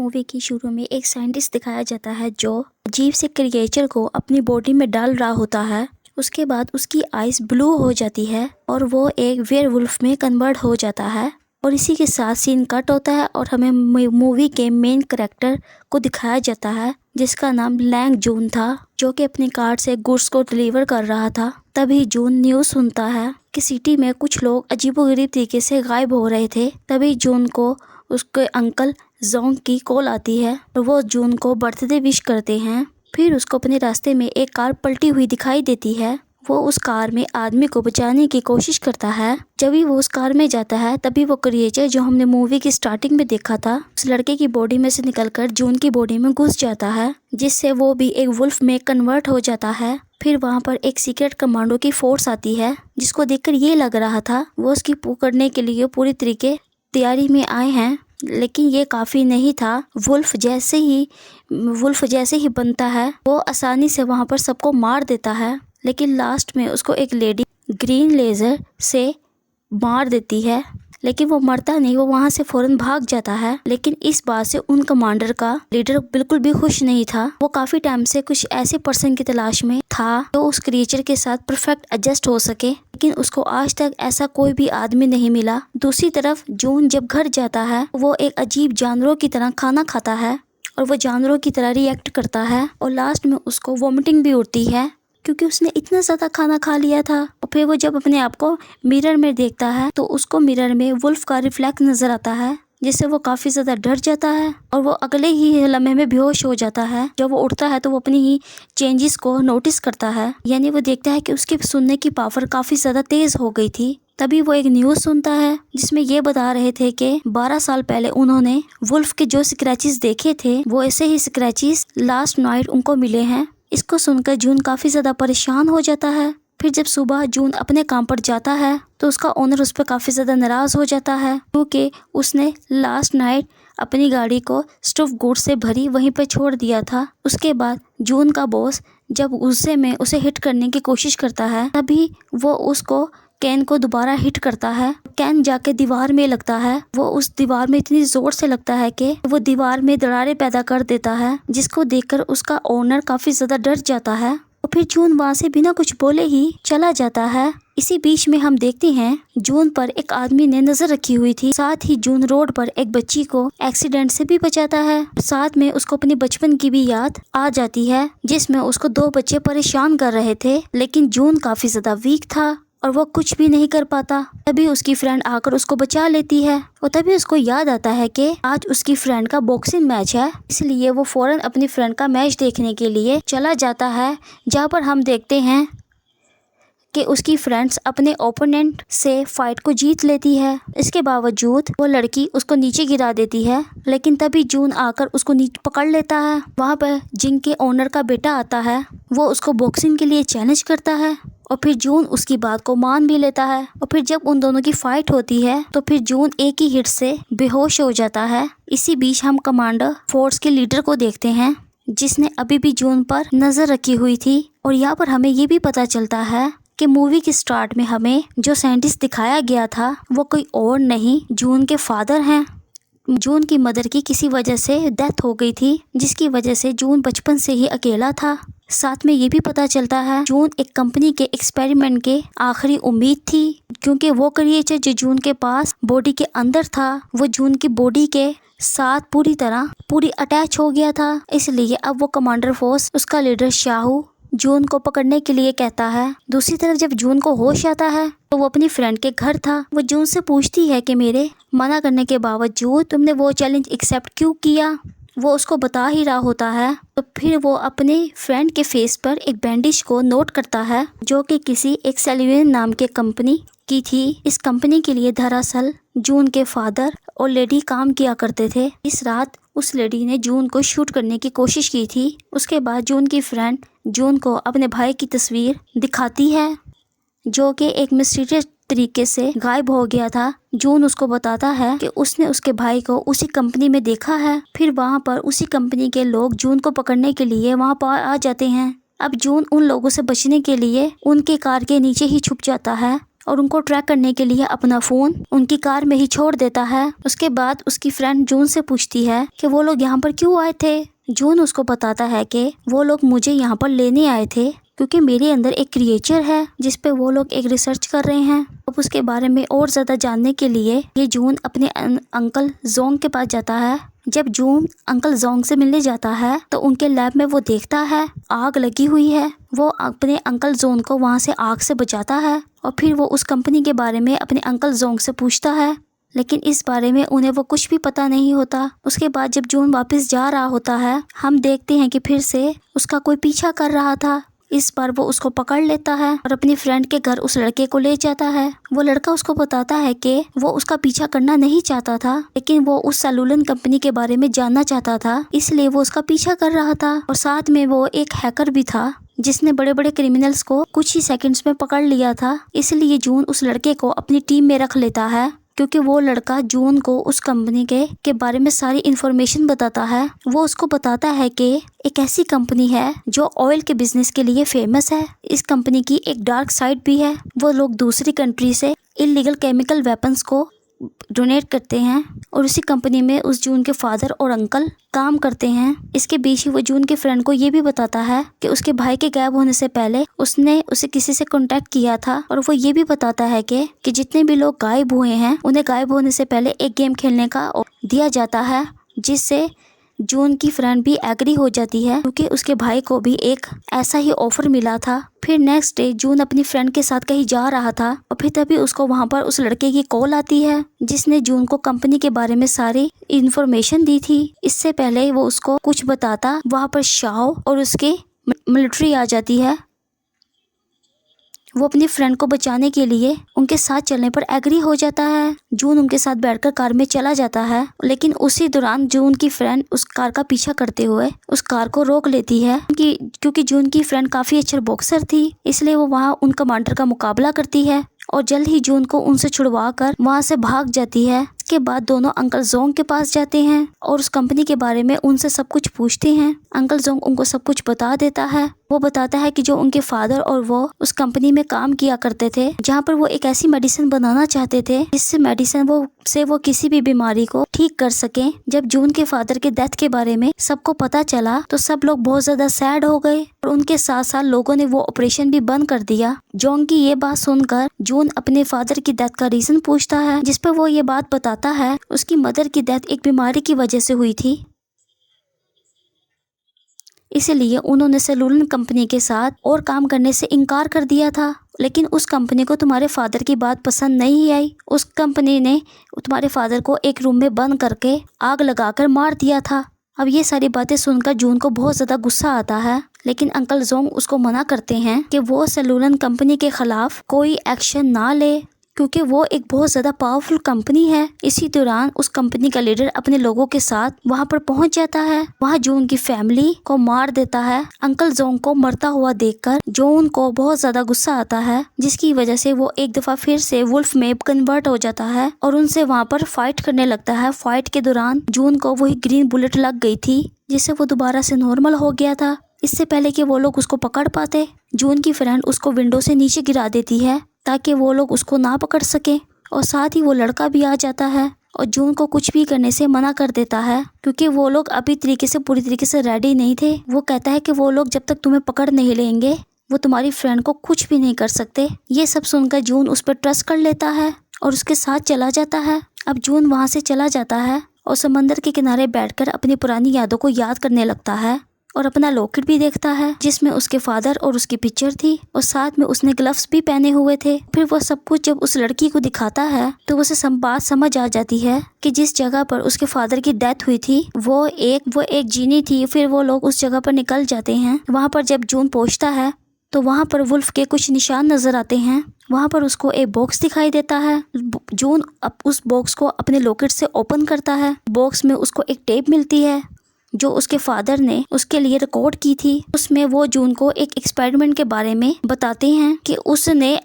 Movie की शुरू में एक साइंटिस्ट दिखाया जाता है जो अजीब से क्रिएचर को अपनी बॉडी में डाल रहा होता है। उसके बाद उसकी आइज ब्लू हो जाती है और वो एक वेयरवुल्फ में कन्वर्ट हो जाता है। और इसी के साथ सीन कट होता है और हमें मूवी के मेन कैरेक्टर को दिखाया जाता है जिसका नाम लैंग जून था, जो कि अपनी कार से गुड्स को डिलीवर कर रहा था। तभी जून न्यूज़ सुनता है कि सिटी में कुछ लोग अजीबोगरीब तरीके से गायब हो रहे थे। तभी जून को उसके अंकल जोंग की कॉल आती है और वो जून को बर्थडे विश करते हैं। फिर उसको अपने रास्ते में एक कार पलटी हुई दिखाई देती है। वो उस कार में आदमी को बचाने की कोशिश करता है। जब भी वो उस कार में जाता है तभी वो क्रिएचर जो हमने मूवी की स्टार्टिंग में देखा था उस लड़के की बॉडी में से निकलकर जून की बॉडी में घुस जाता है, जिससे वो भी एक वुल्फ में कन्वर्ट हो जाता है। फिर वहाँ पर एक सीक्रेट कमांडो की फोर्स आती है जिसको देखकर ये लग रहा था वो उसकी पकड़ने के लिए पूरी तरीके तैयारी में आए हैं, लेकिन ये काफ़ी नहीं था। वुल्फ जैसे ही बनता है वो आसानी से वहाँ पर सबको मार देता है, लेकिन लास्ट में उसको एक लेडी ग्रीन लेज़र से मार देती है। लेकिन वो मरता नहीं, वो वहाँ से फौरन भाग जाता है। लेकिन इस बात से उन कमांडर का लीडर बिल्कुल भी खुश नहीं था। वो काफ़ी टाइम से कुछ ऐसे पर्सन की तलाश में था जो उस क्रिएचर के साथ परफेक्ट एडजस्ट हो सके, लेकिन उसको आज तक ऐसा कोई भी आदमी नहीं मिला। दूसरी तरफ जून जब घर जाता है वो एक अजीब जानवरों की तरह खाना खाता है और वो जानवरों की तरह रिएक्ट करता है और लास्ट में उसको वॉमिटिंग भी उठती है क्योंकि उसने इतना ज़्यादा खाना खा लिया था। और फिर वो जब अपने आप को मिरर में देखता है तो उसको मिरर में वुल्फ का रिफ्लेक्ट नज़र आता है, जिससे वो काफ़ी ज़्यादा डर जाता है और वो अगले ही लम्हे में बेहोश हो जाता है। जब वो उठता है तो वो अपनी ही चेंजेस को नोटिस करता है, यानी वो देखता है कि उसके सुनने की पावर काफ़ी ज़्यादा तेज़ हो गई थी। तभी वो एक न्यूज़ सुनता है जिसमें ये बता रहे थे कि 12 साल पहले उन्होंने वुल्फ के जो स्क्रैचेस देखे थे वो ऐसे ही स्क्रैचेस लास्ट नाइट उनको मिले हैं। इसको सुनकर जून काफ़ी ज़्यादा परेशान हो जाता है। फिर जब सुबह जून अपने काम पर जाता है तो उसका ओनर उस पर काफ़ी ज़्यादा नाराज़ हो जाता है क्योंकि उसने लास्ट नाइट अपनी गाड़ी को स्टफ गुड्स से भरी वहीं पर छोड़ दिया था। उसके बाद जून का बॉस जब गुस्से में उसे हिट करने की कोशिश करता है तभी वो उसको कैन को दोबारा हिट करता है। कैन जाके दीवार में लगता है। वो उस दीवार में इतनी जोर से लगता है कि वो दीवार में दरारें पैदा कर देता है, जिसको देखकर उसका ओनर काफ़ी ज़्यादा डर जाता है और फिर जून वहाँ से बिना कुछ बोले ही चला जाता है। इसी बीच में हम देखते हैं जून पर एक आदमी ने नजर रखी हुई थी। साथ ही जून रोड पर एक बच्ची को एक्सीडेंट से भी बचाता है। साथ में उसको अपने बचपन की भी याद आ जाती है जिसमें उसको 2 बच्चे परेशान कर रहे थे, लेकिन जून काफ़ी ज़्यादा वीक था और वो कुछ भी नहीं कर पाता। तभी उसकी फ्रेंड आकर उसको बचा लेती है और तभी उसको याद आता है कि आज उसकी फ्रेंड का बॉक्सिंग मैच है, इसलिए वो फौरन अपनी फ्रेंड का मैच देखने के लिए चला जाता है, जहाँ पर हम देखते हैं कि उसकी फ्रेंड्स अपने ओपोनेंट से फाइट को जीत लेती है। इसके बावजूद वो लड़की उसको नीचे गिरा देती है, लेकिन तभी जून आकर उसको नीचे पकड़ लेता है। वहाँ पर जिनके ओनर का बेटा आता है वो उसको बॉक्सिंग के लिए चैलेंज करता है और फिर जून उसकी बात को मान भी लेता है। और फिर जब उन दोनों की फाइट होती है तो फिर जून एक ही हिट से बेहोश हो जाता है। इसी बीच हम कमांडर फोर्स के लीडर को देखते हैं जिसने अभी भी जून पर नजर रखी हुई थी। और यहाँ पर हमें ये भी पता चलता है कि मूवी के स्टार्ट में हमें जो साइंटिस्ट दिखाया गया था वो कोई और नहीं जून के फादर हैं। जून की मदर की किसी वजह से डेथ हो गई थी, जिसकी वजह से जून बचपन से ही अकेला था। साथ में ये भी पता चलता है जून एक कंपनी के एक्सपेरिमेंट के आखिरी उम्मीद थी, क्योंकि वो क्रिएचर जो जून के पास बॉडी के अंदर था वो जून की बॉडी के साथ पूरी अटैच हो गया था। इसलिए अब वो कमांडर फोर्स उसका लीडर शाहू जून को पकड़ने के लिए कहता है। दूसरी तरफ जब जून को होश आता है तो वो अपनी फ्रेंड के घर था। वो जून से पूछती है कि मेरे मना करने के बावजूद तुमने वो चैलेंज एक्सेप्ट क्यों किया। वो उसको बता ही रहा होता है तो फिर वो अपने फ्रेंड के फेस पर एक बैंडेज को नोट करता है जो कि किसी एक सेल्यून नाम के कंपनी की थी। इस कंपनी के लिए दरअसल जून के फादर और लेडी काम किया करते थे। इस रात उस लेडी ने जून को शूट करने की कोशिश की थी। उसके बाद जून की फ्रेंड जून को अपने भाई की तस्वीर दिखाती है जो कि एक मिस्टीरियस तरीके से गायब हो गया था। जून उसको बताता है कि उसने उसके भाई को उसी कंपनी में देखा है। फिर वहाँ पर उसी कंपनी के लोग जून को पकड़ने के लिए वहाँ पर आ जाते हैं। अब जून उन लोगों से बचने के लिए उनके कार के नीचे ही छुप जाता है और उनको ट्रैक करने के लिए अपना फ़ोन उनकी कार में ही छोड़ देता है। उसके बाद उसकी फ्रेंड जून से पूछती है कि वो लोग यहाँ पर क्यों आए थे। जून उसको बताता है कि वो लोग मुझे यहाँ पर लेने आए थे क्योंकि मेरे अंदर एक क्रिएचर है जिस पे वो लोग एक रिसर्च कर रहे हैं। अब उसके बारे में और ज़्यादा जानने के लिए ये जून अपने अंकल जोंग के पास जाता है। जब जून अंकल जोंग से मिलने जाता है तो उनके लैब में वो देखता है आग लगी हुई है। वो अपने अंकल जोंग को वहाँ से आग से बचाता है और फिर वो उस कंपनी के बारे में अपने अंकल जोंग से पूछता है, लेकिन इस बारे में उन्हें वो कुछ भी पता नहीं होता। उसके बाद जब जून वापस जा रहा होता है हम देखते हैं कि फिर से उसका कोई पीछा कर रहा था। इस बार वो उसको पकड़ लेता है और अपनी फ्रेंड के घर उस लड़के को ले जाता है। वो लड़का उसको बताता है कि वो उसका पीछा करना नहीं चाहता था, लेकिन वो उस सेलुलन कंपनी के बारे में जानना चाहता था, इसलिए वो उसका पीछा कर रहा था। और साथ में वो एक हैकर भी था जिसने बड़े बड़े क्रिमिनल्स को कुछ ही सेकंड्स में पकड़ लिया था। इसलिए जून उस लड़के को अपनी टीम में रख लेता है क्योंकि वो लड़का जून को उस कंपनी के बारे में सारी इन्फॉर्मेशन बताता है। वो उसको बताता है कि एक ऐसी कंपनी है जो ऑयल के बिजनेस के लिए फेमस है। इस कंपनी की एक डार्क साइड भी है। वो लोग दूसरी कंट्री से इलीगल केमिकल वेपन्स को डोनेट करते हैं और उसी कंपनी में उस जून के फादर और अंकल काम करते हैं। इसके बीच ही वो जून के फ्रेंड को ये भी बताता है कि उसके भाई के गायब होने से पहले उसने उसे किसी से कांटेक्ट किया था। और वो ये भी बताता है कि जितने भी लोग गायब हुए हैं उन्हें गायब होने से पहले एक गेम खेलने का दिया जाता है, जिससे जून की फ्रेंड भी एग्री हो जाती है क्योंकि उसके भाई को भी एक ऐसा ही ऑफर मिला था। फिर नेक्स्ट डे जून अपनी फ्रेंड के साथ कहीं जा रहा था और फिर तभी उसको वहाँ पर उस लड़के की कॉल आती है जिसने जून को कंपनी के बारे में सारी इन्फॉर्मेशन दी थी। इससे पहले वो उसको कुछ बताता वहाँ पर शाओ और उसके मिलिट्री आ जाती है। वो अपनी फ्रेंड को बचाने के लिए उनके साथ चलने पर एग्री हो जाता है। जून उनके साथ बैठकर कार में चला जाता है, लेकिन उसी दौरान जून की फ्रेंड उस कार का पीछा करते हुए उस कार को रोक लेती है क्योंकि जून की फ्रेंड काफी अच्छा बॉक्सर थी, इसलिए वो वहाँ उन कमांडर का मुकाबला करती है और जल्द ही जून को उनसे छुड़वा कर वहाँ से भाग जाती है। इसके बाद दोनों अंकल जोंग के पास जाते हैं और उस कंपनी के बारे में उनसे सब कुछ पूछते हैं। अंकल जोंग उनको सब कुछ बता देता है। वो बताता है कि जो उनके फादर और वो उस कंपनी में काम किया करते थे जहाँ पर वो एक ऐसी मेडिसिन बनाना चाहते थे जिससे मेडिसिन वो किसी भी बीमारी को ठीक कर सके। जब जून के फादर के डेथ के बारे में सबको पता चला तो सब लोग बहुत ज्यादा सैड हो गए और उनके साथ साथ लोगों ने वो ऑपरेशन भी बंद कर दिया। जोंग की ये बात सुनकर जून अपने फादर की डेथ का रीजन पूछता है, जिस पर वो ये बात बताता है उसकी मदर की डेथ एक बीमारी की वजह से हुई थी, इसलिए उन्होंने सेलुलन कंपनी के साथ और काम करने से इनकार कर दिया था। लेकिन उस कंपनी को तुम्हारे फादर की बात पसंद नहीं आई। उस कंपनी ने तुम्हारे फादर को एक रूम में बंद करके आग लगाकर मार दिया था। अब ये सारी बातें सुनकर जून को बहुत ज़्यादा गुस्सा आता है, लेकिन अंकल जोंग उसको मना करते हैं कि वो सेलुलन कंपनी के खिलाफ कोई एक्शन ना ले क्योंकि वो एक बहुत ज़्यादा पावरफुल कंपनी है। इसी दौरान उस कंपनी का लीडर अपने लोगों के साथ वहाँ पर पहुँच जाता है। वहाँ जून की फैमिली को मार देता है। अंकल जोंग को मरता हुआ देखकर जून को बहुत ज़्यादा गुस्सा आता है, जिसकी वजह से वो एक दफ़ा फिर से वुल्फ में कन्वर्ट हो जाता है और उनसे वहाँ पर फाइट करने लगता है। फाइट के दौरान जून को वही ग्रीन बुलेट लग गई थी जिससे वो दोबारा से नॉर्मल हो गया था। इससे पहले कि वो लोग उसको पकड़ पाते, जून की फ्रेंड उसको विंडो से नीचे गिरा देती है ताकि वो लोग उसको ना पकड़ सके और साथ ही वो लड़का भी आ जाता है और जून को कुछ भी करने से मना कर देता है क्योंकि वो लोग अभी पूरी तरीके से रेडी नहीं थे। वो कहता है कि वो लोग जब तक तुम्हें पकड़ नहीं लेंगे वो तुम्हारी फ्रेंड को कुछ भी नहीं कर सकते। ये सब सुनकर जून उस पर ट्रस्ट कर लेता है और उसके साथ चला जाता है। अब जून वहाँ से चला जाता है और समंदर के किनारे बैठकर अपनी पुरानी यादों को याद करने लगता है और अपना लॉकेट भी देखता है जिसमें उसके फादर और उसकी पिक्चर थी और साथ में उसने ग्लव्स भी पहने हुए थे। फिर वो सब कुछ जब उस लड़की को दिखाता है तो उसे बात समझ आ जाती है कि जिस जगह पर उसके फादर की डेथ हुई थी वो एक जीनी थी। फिर वो लोग उस जगह पर निकल जाते हैं। वहाँ पर जब जून पहुँचता है तो वहाँ पर वुल्फ के कुछ निशान नजर आते हैं। वहाँ पर उसको एक बॉक्स दिखाई देता है। जून उस बॉक्स को अपने लॉकेट से ओपन करता है। बॉक्स में उसको एक टेप मिलती है जो उसके फादर ने उसके लिए रिकॉर्ड की थी। उसमें वो जून को एक एक्सपेरिमेंट के बारे में बताते हैं कि उसने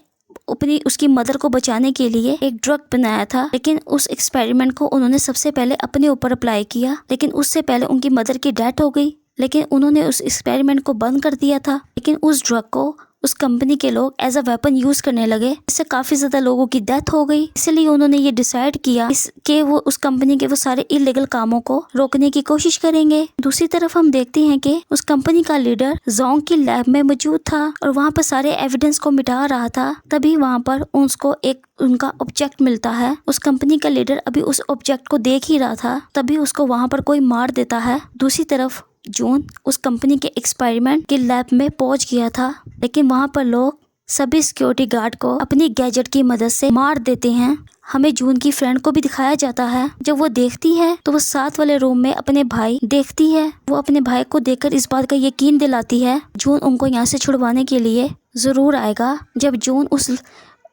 उसकी मदर को बचाने के लिए एक ड्रग बनाया था, लेकिन उस एक्सपेरिमेंट को उन्होंने सबसे पहले अपने ऊपर अप्लाई किया, लेकिन उससे पहले उनकी मदर की डेथ हो गई। लेकिन उन्होंने उस एक्सपेरिमेंट को बंद कर दिया था, लेकिन उस ड्रग को उस कंपनी के लोग एज अ वेपन यूज करने लगे। इससे काफी ज्यादा लोगों की डेथ हो गई। इसलिए उन्होंने ये डिसाइड किया कि वो उस कंपनी के वो सारे इलीगल कामों को रोकने की कोशिश करेंगे। दूसरी तरफ हम देखते हैं कि उस कंपनी का लीडर जोंग की लैब में मौजूद था और वहाँ पर सारे एविडेंस को मिटा रहा था। तभी वहाँ पर उसको एक उनका ऑब्जेक्ट मिलता है। उस कंपनी का लीडर अभी उस ऑब्जेक्ट को देख ही रहा था, तभी उसको वहाँ पर कोई मार देता है। दूसरी तरफ जून उस कंपनी के एक्सपेरिमेंट की लैब में पहुंच गया था, लेकिन वहां पर लोग सभी सिक्योरिटी गार्ड को अपनी गैजेट की मदद से मार देते हैं। हमें जून की फ्रेंड को भी दिखाया जाता है। जब वो देखती है तो वो साथ वाले रूम में अपने भाई देखती है। वो अपने भाई को देखकर इस बात का यकीन दिलाती है जून उनको यहाँ से छुड़वाने के लिए जरूर आएगा। जब जून उस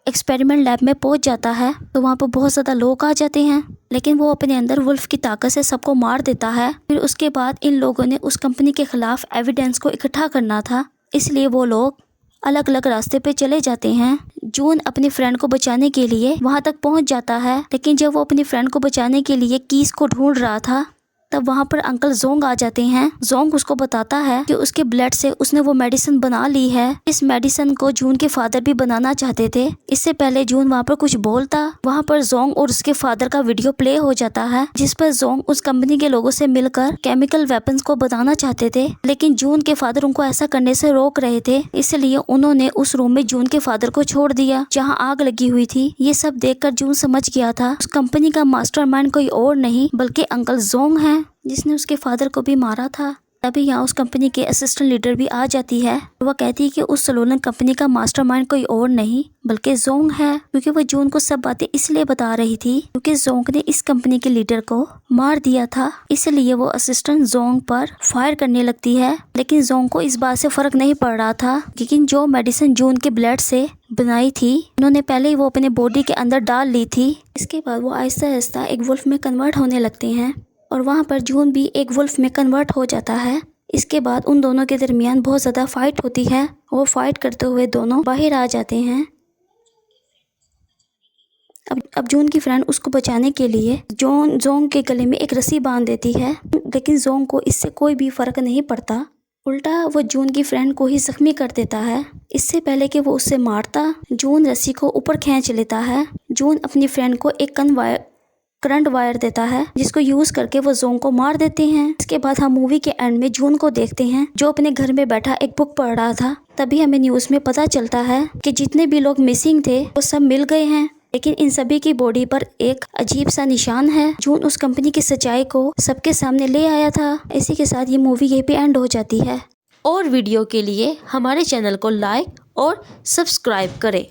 एक्सपेरिमेंट लैब में पहुंच जाता है तो वहाँ पर बहुत ज़्यादा लोग आ जाते हैं, लेकिन वो अपने अंदर वुल्फ की ताकत से सबको मार देता है। फिर उसके बाद इन लोगों ने उस कंपनी के खिलाफ एविडेंस को इकट्ठा करना था, इसलिए वो लोग अलग अलग रास्ते पे चले जाते हैं। जून अपनी फ्रेंड को बचाने के लिए वहाँ तक पहुँच जाता है, लेकिन जब वो अपनी फ्रेंड को बचाने के लिए कीज को ढूंढ रहा था तब वहाँ पर अंकल जोंग आ जाते हैं। जोंग उसको बताता है कि उसके ब्लड से उसने वो मेडिसिन बना ली है। इस मेडिसिन को जून के फादर भी बनाना चाहते थे। इससे पहले जून वहाँ पर कुछ बोलता, वहाँ पर जोंग और उसके फादर का वीडियो प्ले हो जाता है, जिस पर जोंग उस कंपनी के लोगों से मिलकर केमिकल वेपन्स को बनाना चाहते थे, लेकिन जून के फादर उनको ऐसा करने से रोक रहे थे। इसलिए उन्होंने उस रूम में जून के फादर को छोड़ दिया जहाँ आग लगी हुई थी। ये सब देखकर जून समझ गया था उस कंपनी का मास्टरमाइंड कोई और नहीं बल्कि अंकल जोंग है, जिसने उसके फादर को भी मारा था। तभी यहाँ उस कंपनी के असिस्टेंट लीडर भी आ जाती है। वह कहती है कि उस सलोलन कंपनी का मास्टरमाइंड कोई और नहीं बल्कि जोंग है, क्योंकि वह जून को सब बातें इसलिए बता रही थी क्योंकि जोंग ने इस कंपनी के लीडर को मार दिया था। इसलिए वो असिस्टेंट जोंग पर फायर करने लगती है, लेकिन जोंग को इस बात से फर्क नहीं पड़ रहा था, लेकिन जो मेडिसिन जून के ब्लड से बनाई थी उन्होंने पहले ही वो अपने बॉडी के अंदर डाल ली थी। इसके बाद वो आहिस्ता आहिस्ता एक वुल्फ में कन्वर्ट होने लगते हैं और वहाँ पर जून भी एक वुल्फ में कन्वर्ट हो जाता है। इसके बाद उन दोनों के दरमियान बहुत ज़्यादा फाइट होती है। वो फाइट करते हुए दोनों बाहर आ जाते हैं। अब जून की फ्रेंड उसको बचाने के लिए जोंग के गले में एक रस्सी बांध देती है, लेकिन जोंग को इससे कोई भी फर्क नहीं पड़ता। उल्टा वो जून की फ्रेंड को ही जख्मी कर देता है। इससे पहले कि वो उससे मारता, जून रस्सी को ऊपर खींच लेता है। जून अपनी फ्रेंड को एक करंट वायर देता है, जिसको यूज करके वो जोंग को मार देते हैं। इसके बाद हम मूवी के एंड में जून को देखते हैं जो अपने घर में बैठा एक बुक पढ़ रहा था। तभी हमें न्यूज में पता चलता है कि जितने भी लोग मिसिंग थे वो सब मिल गए हैं, लेकिन इन सभी की बॉडी पर एक अजीब सा निशान है। जून उस कंपनी की सच्चाई को सबके सामने ले आया था। इसी के साथ ये मूवी यहीं पे एंड हो जाती है। और वीडियो के लिए हमारे चैनल को लाइक और सब्सक्राइब करें।